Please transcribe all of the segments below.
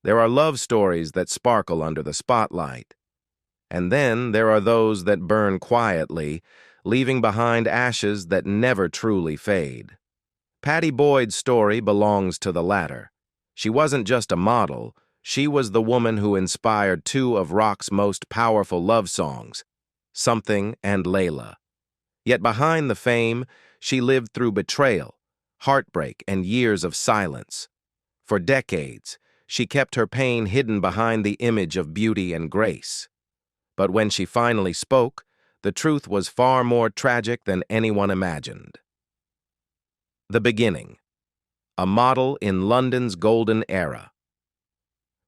There are love stories that sparkle under the spotlight. And then there are those that burn quietly, leaving behind ashes that never truly fade. Pattie Boyd's story belongs to the latter. She wasn't just a model, she was the woman who inspired two of rock's most powerful love songs, Something and Layla. Yet behind the fame, she lived through betrayal, heartbreak, and years of silence. For decades, she kept her pain hidden behind the image of beauty and grace. But when she finally spoke, the truth was far more tragic than anyone imagined. The beginning. A model in London's golden era.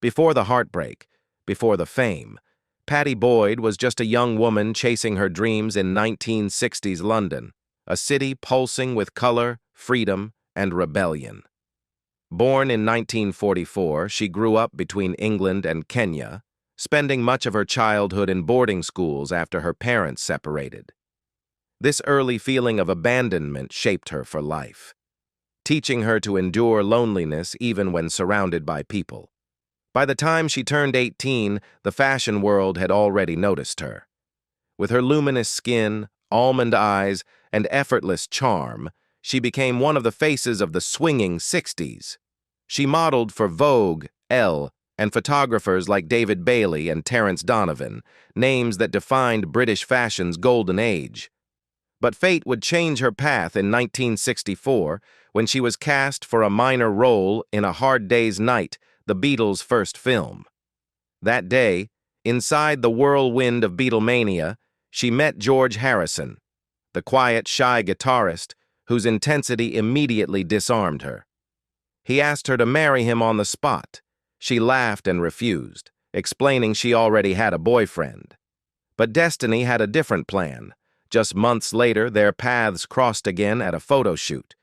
Before the heartbreak, before the fame, Pattie Boyd was just a young woman chasing her dreams in 1960s London, a city pulsing with color, freedom, and rebellion. Born in 1944, she grew up between England and Kenya, spending much of her childhood in boarding schools after her parents separated. This early feeling of abandonment shaped her for life, teaching her to endure loneliness even when surrounded by people. By the time she turned 18, the fashion world had already noticed her. With her luminous skin, almond eyes, and effortless charm, she became one of the faces of the swinging 60s. She modeled for Vogue, Elle, and photographers like David Bailey and Terence Donovan, names that defined British fashion's golden age. But fate would change her path in 1964 when she was cast for a minor role in A Hard Day's Night, the Beatles' first film. That day, inside the whirlwind of Beatlemania, she met George Harrison, the quiet, shy guitarist whose intensity immediately disarmed her. He asked her to marry him on the spot. She laughed and refused, explaining she already had a boyfriend. But destiny had a different plan. Just months later, their paths crossed again at a photo shoot,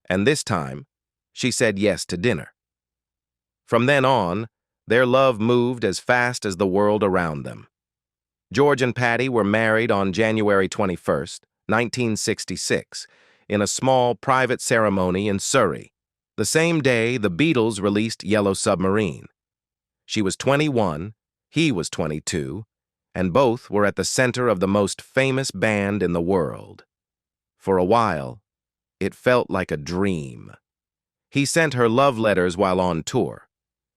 and this time, she said yes to dinner. From then on, their love moved as fast as the world around them. George and Pattie were married on January 21st, 1966, in a small private ceremony in Surrey. The same day, the Beatles released Yellow Submarine. She was 21, he was 22, and both were at the center of the most famous band in the world. For a while, it felt like a dream. He sent her love letters while on tour.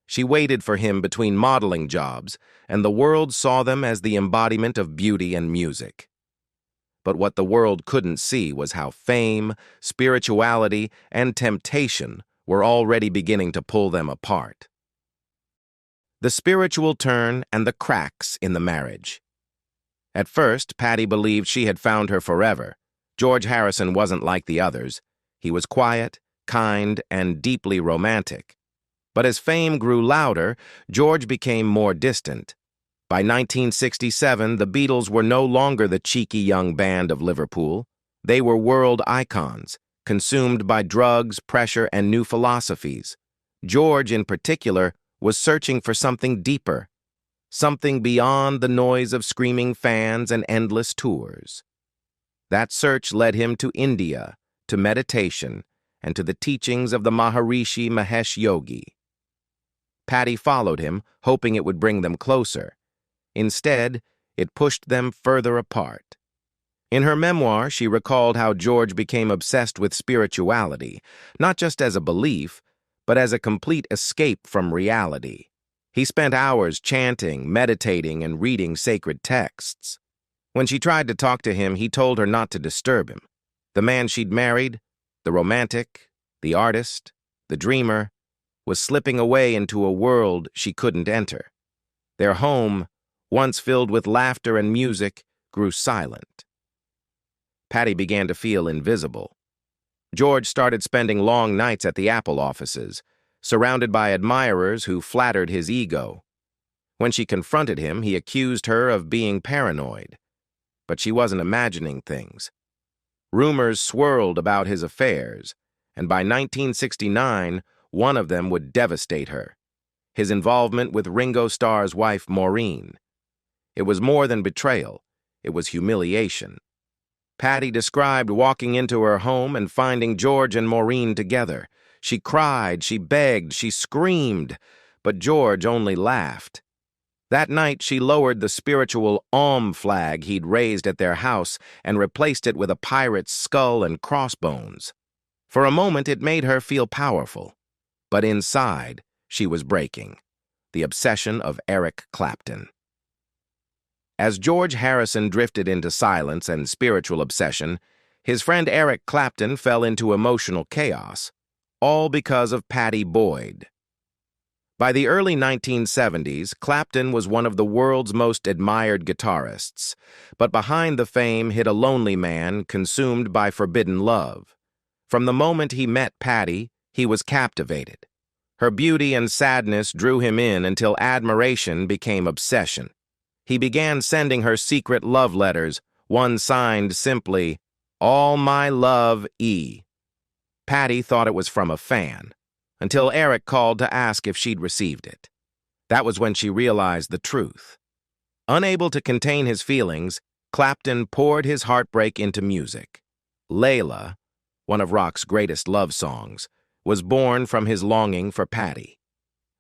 She waited for him between modeling jobs, and the world saw them as the embodiment of beauty and music. But what the world couldn't see was how fame, spirituality, and temptation were already beginning to pull them apart. The spiritual turn and the cracks in the marriage. At first, Pattie believed she had found her forever. George Harrison wasn't like the others. He was quiet, kind, and deeply romantic. But as fame grew louder, George became more distant. By 1967, the Beatles were no longer the cheeky young band of Liverpool. They were world icons, consumed by drugs, pressure, and new philosophies. George, in particular, was searching for something deeper, something beyond the noise of screaming fans and endless tours. That search led him to India, to meditation, and to the teachings of the Maharishi Mahesh Yogi. Pattie followed him, hoping it would bring them closer. Instead, it pushed them further apart. In her memoir, she recalled how George became obsessed with spirituality, not just as a belief, but as a complete escape from reality. He spent hours chanting, meditating, and reading sacred texts. When she tried to talk to him, he told her not to disturb him. The man she'd married, the romantic, the artist, the dreamer, was slipping away into a world she couldn't enter. Their home, once filled with laughter and music, grew silent. Pattie began to feel invisible. George started spending long nights at the Apple offices, surrounded by admirers who flattered his ego. When she confronted him, he accused her of being paranoid. But she wasn't imagining things. Rumors swirled about his affairs, and by 1969, one of them would devastate her: his involvement with Ringo Starr's wife, Maureen. It was more than betrayal. It was humiliation. Pattie described walking into her home and finding George and Maureen together. She cried, she begged, she screamed, but George only laughed. That night, she lowered the spiritual flag he'd raised at their house and replaced it with a pirate's skull and crossbones. For a moment, it made her feel powerful. But inside, she was breaking. The obsession of Eric Clapton. As George Harrison drifted into silence and spiritual obsession, his friend Eric Clapton fell into emotional chaos, all because of Pattie Boyd. By the early 1970s, Clapton was one of the world's most admired guitarists, but behind the fame hid a lonely man consumed by forbidden love. From the moment he met Pattie, he was captivated. Her beauty and sadness drew him in until admiration became obsession. He began sending her secret love letters, one signed simply, "All my love, E." Pattie thought it was from a fan, until Eric called to ask if she'd received it. That was when she realized the truth. Unable to contain his feelings, Clapton poured his heartbreak into music. Layla, one of rock's greatest love songs, was born from his longing for Pattie.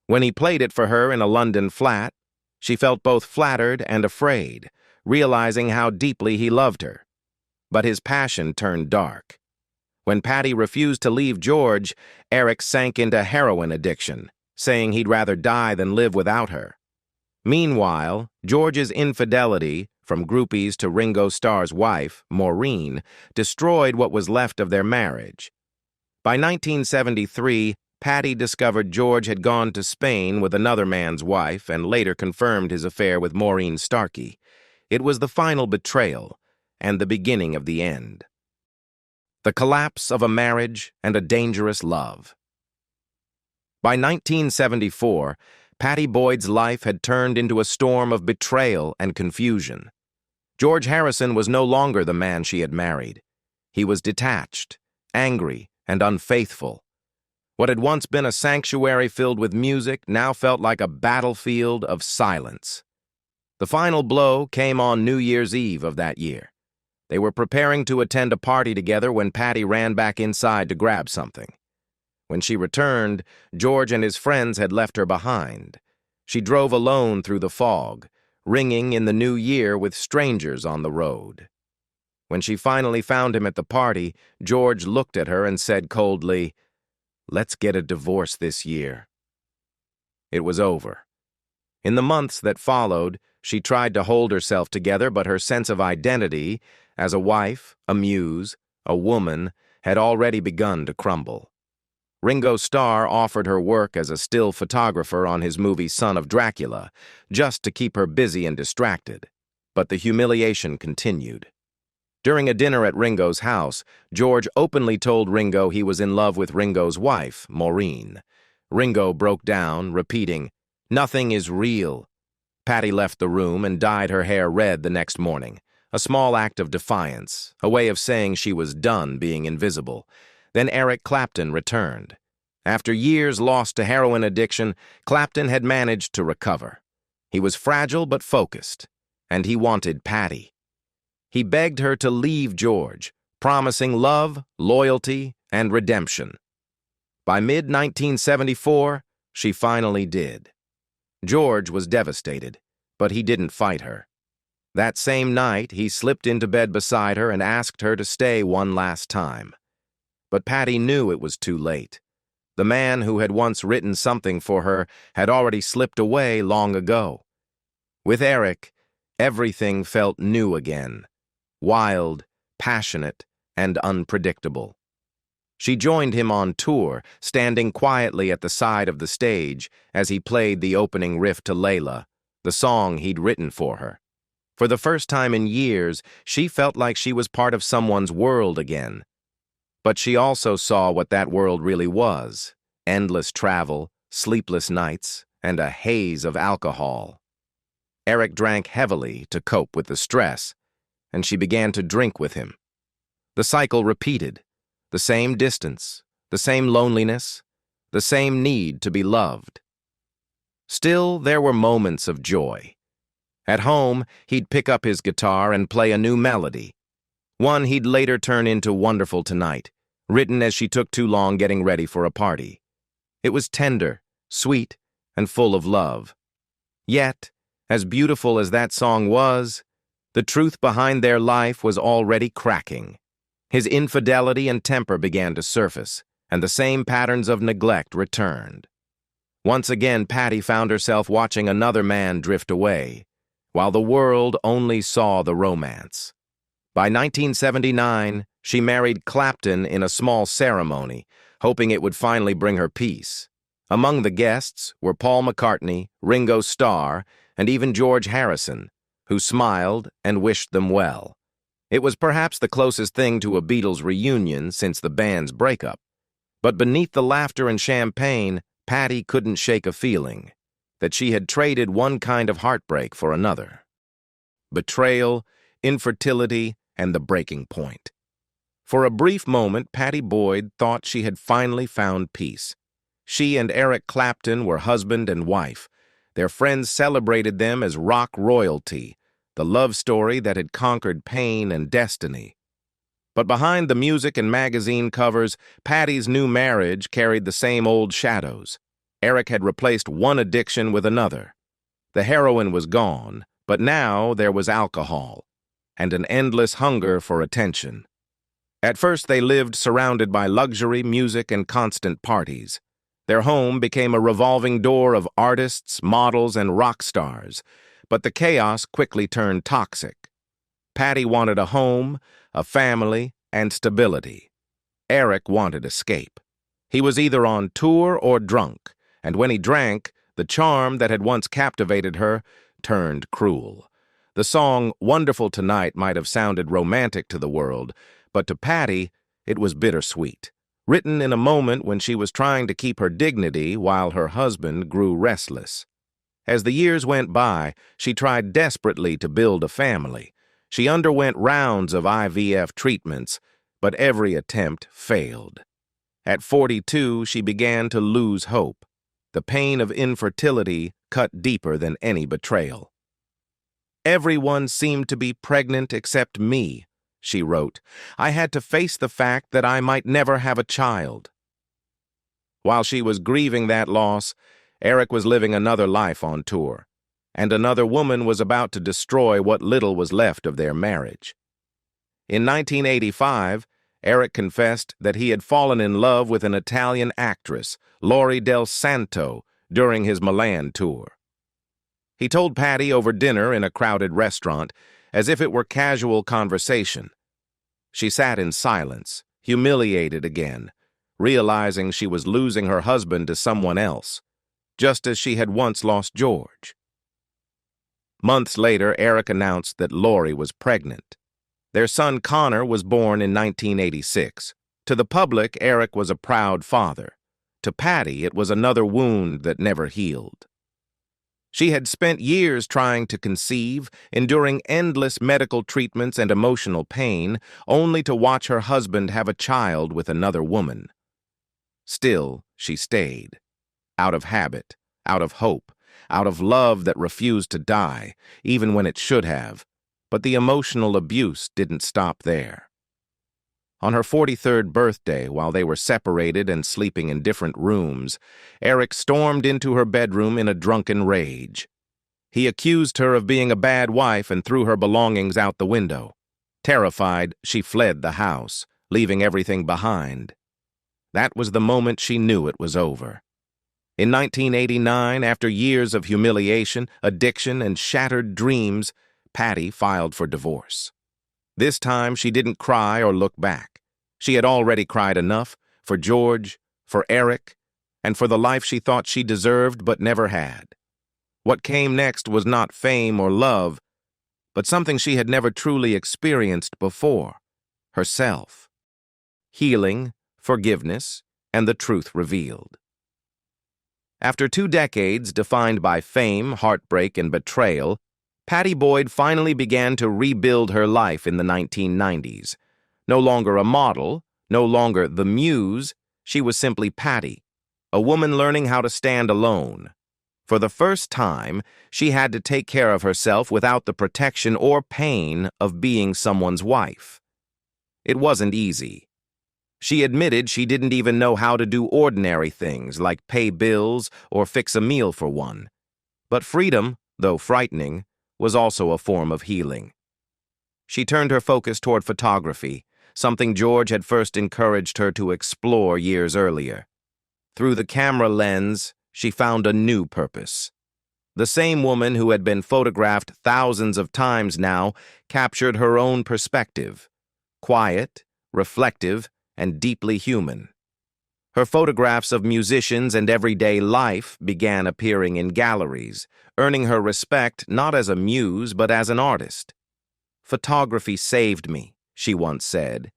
When he played it for her in a London flat, she felt both flattered and afraid, realizing how deeply he loved her. But his passion turned dark. When Pattie refused to leave George, Eric sank into heroin addiction, saying he'd rather die than live without her. Meanwhile, George's infidelity, from groupies to Ringo Starr's wife, Maureen, destroyed what was left of their marriage. By 1973, Pattie discovered George had gone to Spain with another man's wife and later confirmed his affair with Maureen Starkey. It was the final betrayal and the beginning of the end. The collapse of a marriage and a dangerous love. By 1974, Pattie Boyd's life had turned into a storm of betrayal and confusion. George Harrison was no longer the man she had married. He was detached, angry, and unfaithful. What had once been a sanctuary filled with music now felt like a battlefield of silence. The final blow came on New Year's Eve of that year. They were preparing to attend a party together when Pattie ran back inside to grab something. When she returned, George and his friends had left her behind. She drove alone through the fog, ringing in the new year with strangers on the road. When she finally found him at the party, George looked at her and said coldly, "Let's get a divorce this year." It was over. In the months that followed, she tried to hold herself together, but her sense of identity, as a wife, a muse, a woman, had already begun to crumble. Ringo Starr offered her work as a still photographer on his movie Son of Dracula, just to keep her busy and distracted. But the humiliation continued. During a dinner at Ringo's house, George openly told Ringo he was in love with Ringo's wife, Maureen. Ringo broke down, repeating, "Nothing is real." Pattie left the room and dyed her hair red the next morning, a small act of defiance, a way of saying she was done being invisible. Then Eric Clapton returned. After years lost to heroin addiction, Clapton had managed to recover. He was fragile but focused, and he wanted Pattie. He begged her to leave George, promising love, loyalty, and redemption. By mid-1974, she finally did. George was devastated, but he didn't fight her. That same night, he slipped into bed beside her and asked her to stay one last time. But Pattie knew it was too late. The man who had once written something for her had already slipped away long ago. With Eric, everything felt new again, wild, passionate, and unpredictable. She joined him on tour, standing quietly at the side of the stage as he played the opening riff to Layla, the song he'd written for her. For the first time in years, she felt like she was part of someone's world again. But she also saw what that world really was: endless travel, sleepless nights, and a haze of alcohol. Eric drank heavily to cope with the stress, and she began to drink with him. The cycle repeated. The same distance, the same loneliness, the same need to be loved. Still, there were moments of joy. At home, he'd pick up his guitar and play a new melody, one he'd later turn into Wonderful Tonight, written as she took too long getting ready for a party. It was tender, sweet, and full of love. Yet, as beautiful as that song was, the truth behind their life was already cracking. His infidelity and temper began to surface, and the same patterns of neglect returned. Once again, Pattie found herself watching another man drift away, while the world only saw the romance. By 1979, she married Clapton in a small ceremony, hoping it would finally bring her peace. Among the guests were Paul McCartney, Ringo Starr, and even George Harrison, who smiled and wished them well. It was perhaps the closest thing to a Beatles reunion since the band's breakup. But beneath the laughter and champagne, Pattie couldn't shake a feeling that she had traded one kind of heartbreak for another. Betrayal, infertility, and the breaking point. For a brief moment, Pattie Boyd thought she had finally found peace. She and Eric Clapton were husband and wife. Their friends celebrated them as rock royalty, the love story that had conquered pain and destiny. But behind the music and magazine covers, Pattie's new marriage carried the same old shadows. Eric had replaced one addiction with another. The heroin was gone, but now there was alcohol, and an endless hunger for attention. At first they lived surrounded by luxury, music, and constant parties. Their home became a revolving door of artists, models, and rock stars, but the chaos quickly turned toxic. Pattie wanted a home, a family, and stability. Eric wanted escape. He was either on tour or drunk, and when he drank, the charm that had once captivated her turned cruel. The song "Wonderful Tonight" might have sounded romantic to the world, but to Pattie, it was bittersweet, written in a moment when she was trying to keep her dignity while her husband grew restless. As the years went by, she tried desperately to build a family. She underwent rounds of IVF treatments, but every attempt failed. At 42, she began to lose hope. The pain of infertility cut deeper than any betrayal. "Everyone seemed to be pregnant except me," she wrote. "I had to face the fact that I might never have a child." While she was grieving that loss, Eric was living another life on tour, and another woman was about to destroy what little was left of their marriage. In 1985, Eric confessed that he had fallen in love with an Italian actress, Lori Del Santo, during his Milan tour. He told Pattie over dinner in a crowded restaurant, as if it were casual conversation. She sat in silence, humiliated again, realizing she was losing her husband to someone else, just as she had once lost George. Months later, Eric announced that Lori was pregnant. Their son Connor was born in 1986. To the public, Eric was a proud father. To Pattie, it was another wound that never healed. She had spent years trying to conceive, enduring endless medical treatments and emotional pain, only to watch her husband have a child with another woman. Still, she stayed. Out of habit, out of hope, out of love that refused to die, even when it should have. But the emotional abuse didn't stop there. On her 43rd birthday, while they were separated and sleeping in different rooms, Eric stormed into her bedroom in a drunken rage. He accused her of being a bad wife and threw her belongings out the window. Terrified, she fled the house, leaving everything behind. That was the moment she knew it was over. In 1989, after years of humiliation, addiction, and shattered dreams, Pattie filed for divorce. This time, she didn't cry or look back. She had already cried enough for George, for Eric, and for the life she thought she deserved but never had. What came next was not fame or love, but something she had never truly experienced before: herself. Healing, forgiveness, and the truth revealed. After 2 decades defined by fame, heartbreak, and betrayal, Pattie Boyd finally began to rebuild her life in the 1990s. No longer a model, no longer the muse, she was simply Pattie, a woman learning how to stand alone. For the first time, she had to take care of herself without the protection or pain of being someone's wife. It wasn't easy. She admitted she didn't even know how to do ordinary things like pay bills or fix a meal for one. But freedom, though frightening, was also a form of healing. She turned her focus toward photography, something George had first encouraged her to explore years earlier. Through the camera lens, she found a new purpose. The same woman who had been photographed thousands of times now captured her own perspective, quiet, reflective, and deeply human. Her photographs of musicians and everyday life began appearing in galleries, earning her respect not as a muse but as an artist. "Photography saved me," she once said.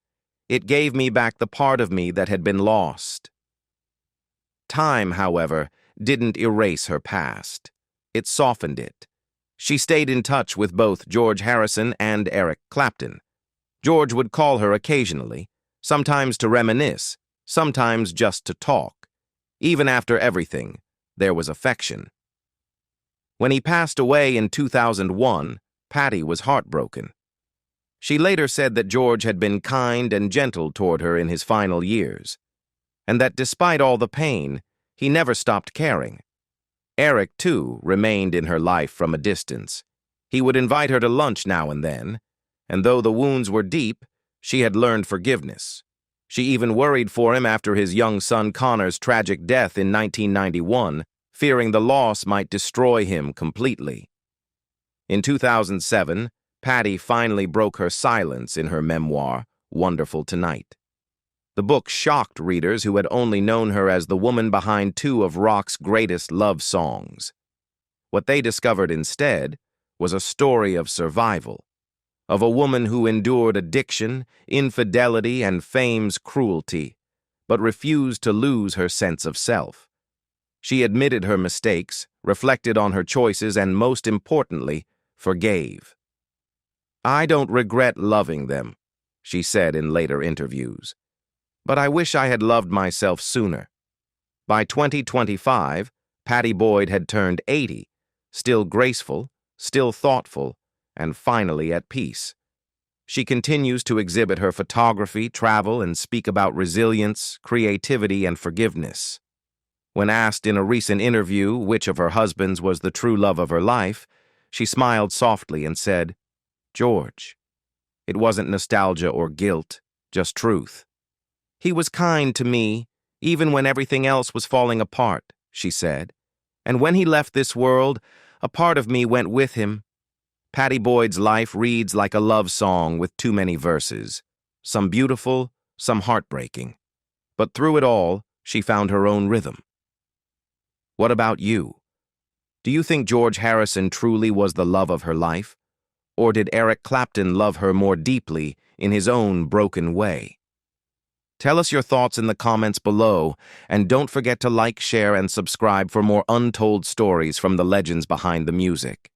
"It gave me back the part of me that had been lost." Time, however, didn't erase her past. It softened it. She stayed in touch with both George Harrison and Eric Clapton. George would call her occasionally, sometimes to reminisce, sometimes just to talk. Even after everything, there was affection. When he passed away in 2001, Pattie was heartbroken. She later said that George had been kind and gentle toward her in his final years, and that despite all the pain, he never stopped caring. Eric, too, remained in her life from a distance. He would invite her to lunch now and then, and though the wounds were deep, she had learned forgiveness. She even worried for him after his young son Connor's tragic death in 1991, fearing the loss might destroy him completely. In 2007, Pattie finally broke her silence in her memoir, Wonderful Tonight. The book shocked readers who had only known her as the woman behind two of rock's greatest love songs. What they discovered instead was a story of survival, of a woman who endured addiction, infidelity, and fame's cruelty, but refused to lose her sense of self. She admitted her mistakes, reflected on her choices, and most importantly, forgave. "I don't regret loving them," she said in later interviews, "but I wish I had loved myself sooner." By 2025, Pattie Boyd had turned 80, still graceful, still thoughtful, and finally at peace. She continues to exhibit her photography, travel, and speak about resilience, creativity, and forgiveness. When asked in a recent interview which of her husbands was the true love of her life, she smiled softly and said, "George." It wasn't nostalgia or guilt, just truth. "He was kind to me, even when everything else was falling apart," she said. "And when he left this world, a part of me went with him." Pattie Boyd's life reads like a love song with too many verses, some beautiful, some heartbreaking. But through it all, she found her own rhythm. What about you? Do you think George Harrison truly was the love of her life? Or did Eric Clapton love her more deeply in his own broken way? Tell us your thoughts in the comments below, and don't forget to like, share, and subscribe for more untold stories from the legends behind the music.